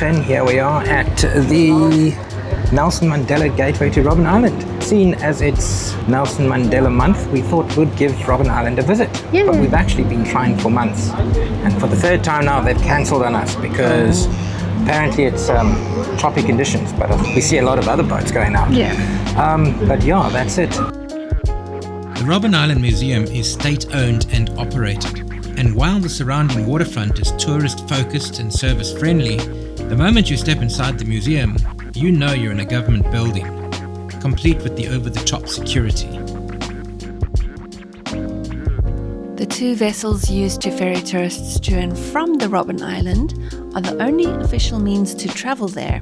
and here we are at the Nelson Mandela Gateway to Robben Island. Seen as it's Nelson Mandela month, we thought we'd give Robben Island a visit. Yeah. But we've actually been trying for months. And for the third time now, they've cancelled on us because apparently it's choppy conditions, but we see a lot of other boats going out. Yeah. But yeah, that's it. The Robben Island Museum is state-owned and operated. And while the surrounding waterfront is tourist-focused and service-friendly, the moment you step inside the museum, you know you're in a government building, complete with the over-the-top security. The two vessels used to ferry tourists to and from the Robben Island are the only official means to travel there.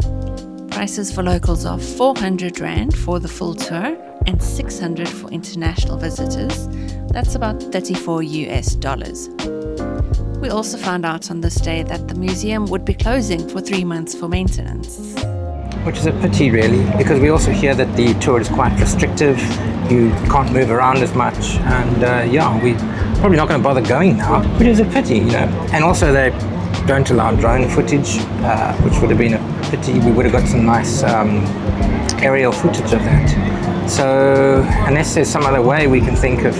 Prices for locals are R400 for the full tour and $600 for international visitors. That's about $34 US. We also found out on this day that the museum would be closing for 3 months for maintenance. Which is a pity, really, because we also hear that the tour is quite restrictive. You can't move around as much, and we're probably not going to bother going now, which is a pity, you know. And also they don't allow drone footage, which would have been a pity. We would have got some nice aerial footage of that. So unless there's some other way we can think of.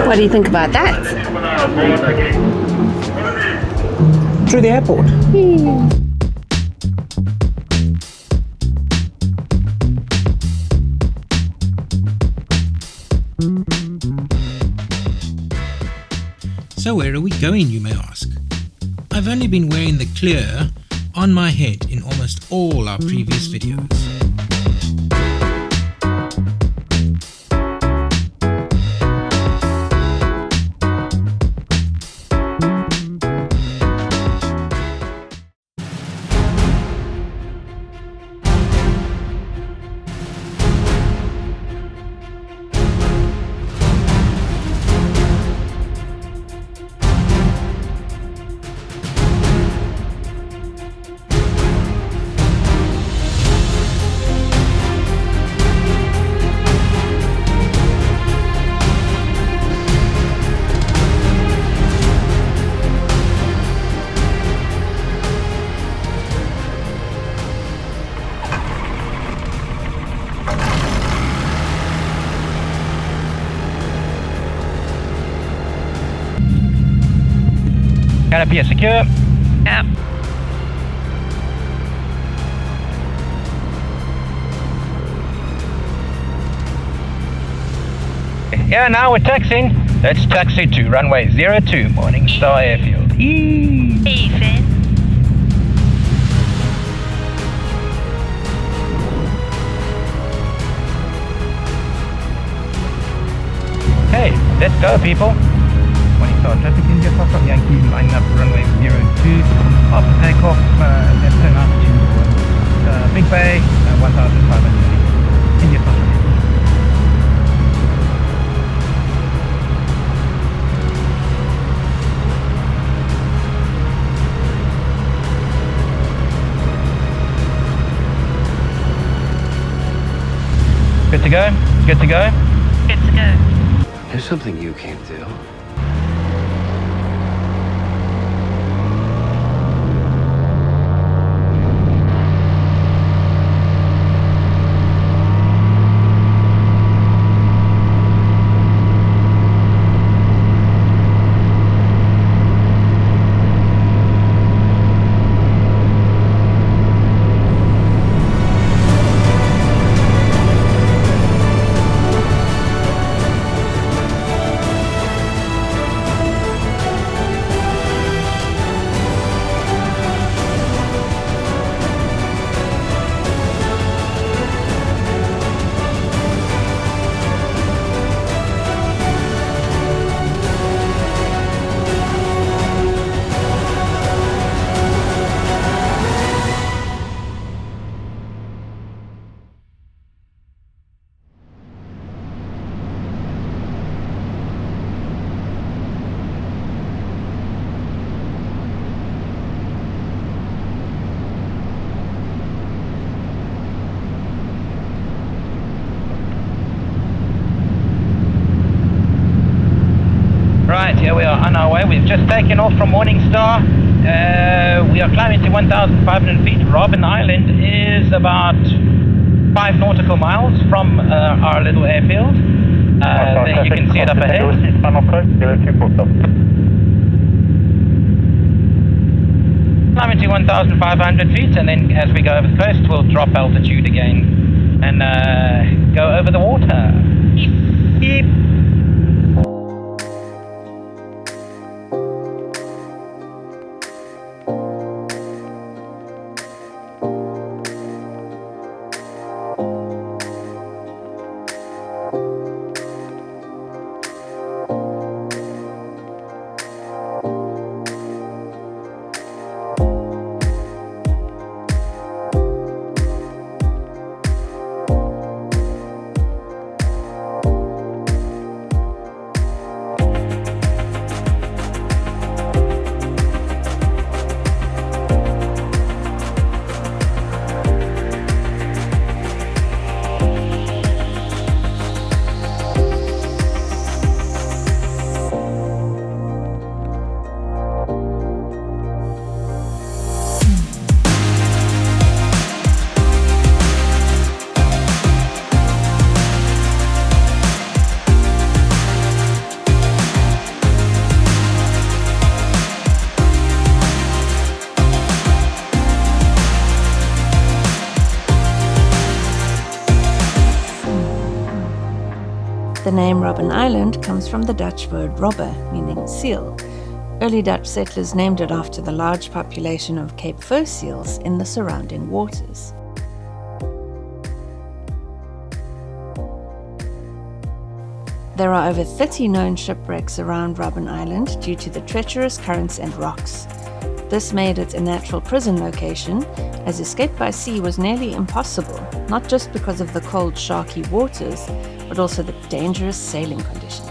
What do you think about that? Through the airport. So where are we going, you may ask? I've only been wearing the clear on my head in almost all our previous videos. Canopy is secure. Yeah. Yeah, now we're taxiing. Let's taxi to runway 02, Morningstar Airfield. Hey, Finn. Hey, let's go, people. Morningstar traffic India Foxtrot Yankee line up runway 02. After takeoff, let's turn up to Big Bay, 1500 feet. India Foxtrot. Good to go? Good to go? Good to go. There's something you can't do. on our way. We've just taken off from Morningstar. We are climbing to 1,500 feet. Robben Island is about 5 nautical miles from our little airfield. There you can see it up ahead. Climbing to 1,500 feet, and then as we go over the coast, we'll drop altitude again and go over the water. Beep. The name Robben Island comes from the Dutch word robbe, meaning seal. Early Dutch settlers named it after the large population of Cape fur seals in the surrounding waters. There are over 30 known shipwrecks around Robben Island due to the treacherous currents and rocks. This made it a natural prison location, as escape by sea was nearly impossible, not just because of the cold, sharky waters, but also the dangerous sailing conditions.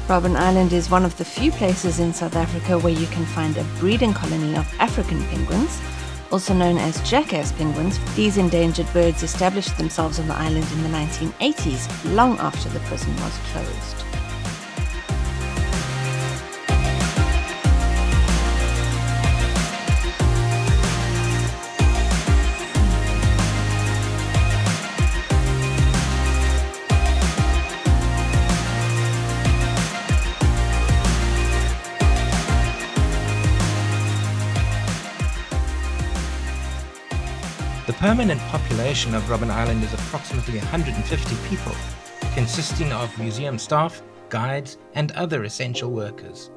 Robben Island is one of the few places in South Africa where you can find a breeding colony of African penguins, also known as jackass penguins. These endangered birds established themselves on the island in the 1980s, long after the prison was closed. The permanent population of Robben Island is approximately 150 people, consisting of museum staff, guides, and other essential workers.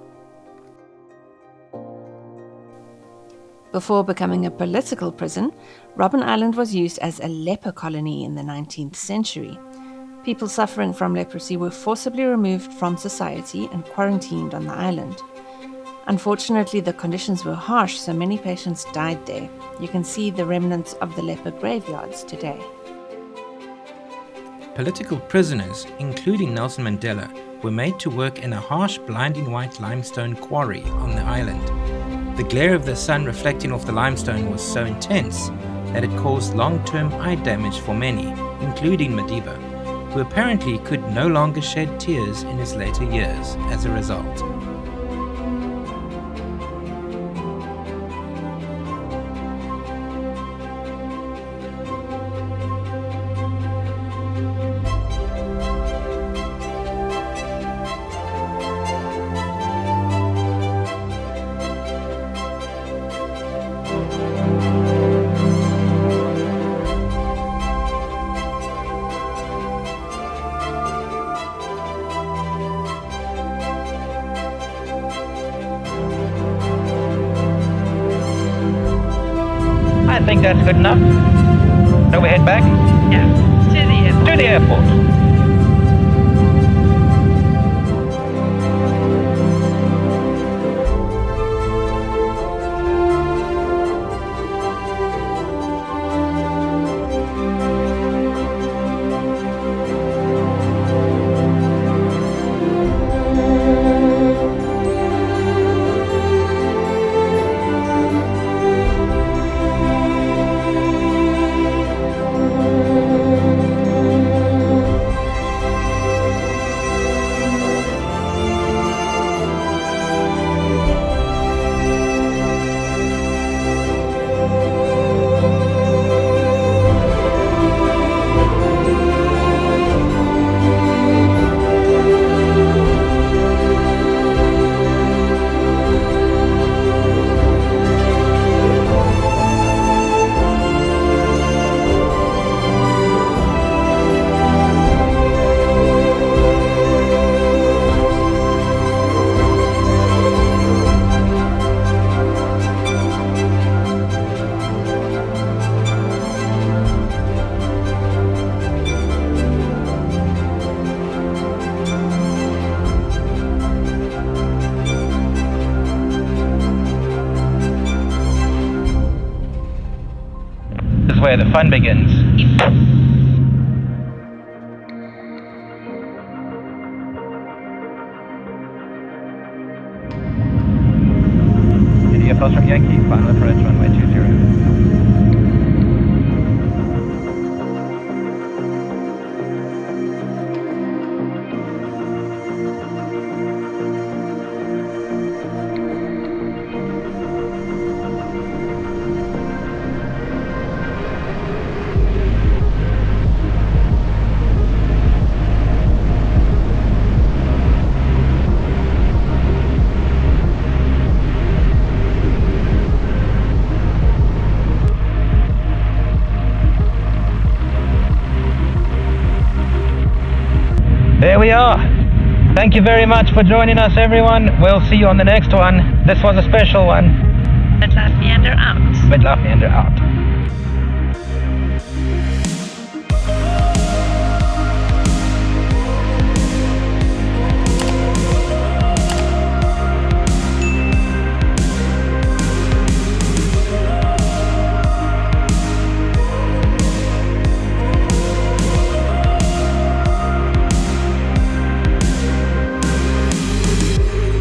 Before becoming a political prison, Robben Island was used as a leper colony in the 19th century. People suffering from leprosy were forcibly removed from society and quarantined on the island. Unfortunately, the conditions were harsh, so many patients died there. You can see the remnants of the leper graveyards today. Political prisoners, including Nelson Mandela, were made to work in a harsh, blinding white limestone quarry on the island. The glare of the sun reflecting off the limestone was so intense that it caused long-term eye damage for many, including Madiba, who apparently could no longer shed tears in his later years as a result. I think that's good enough. So we head back Yeah, to the airport. to the airport. where the fun begins. India Foxtrot Yankee, final approach, runway 20. There we are. Thank you very much for joining us, everyone. We'll see you on the next one. This was a special one. Midlife Meander out. Midlife Meander out.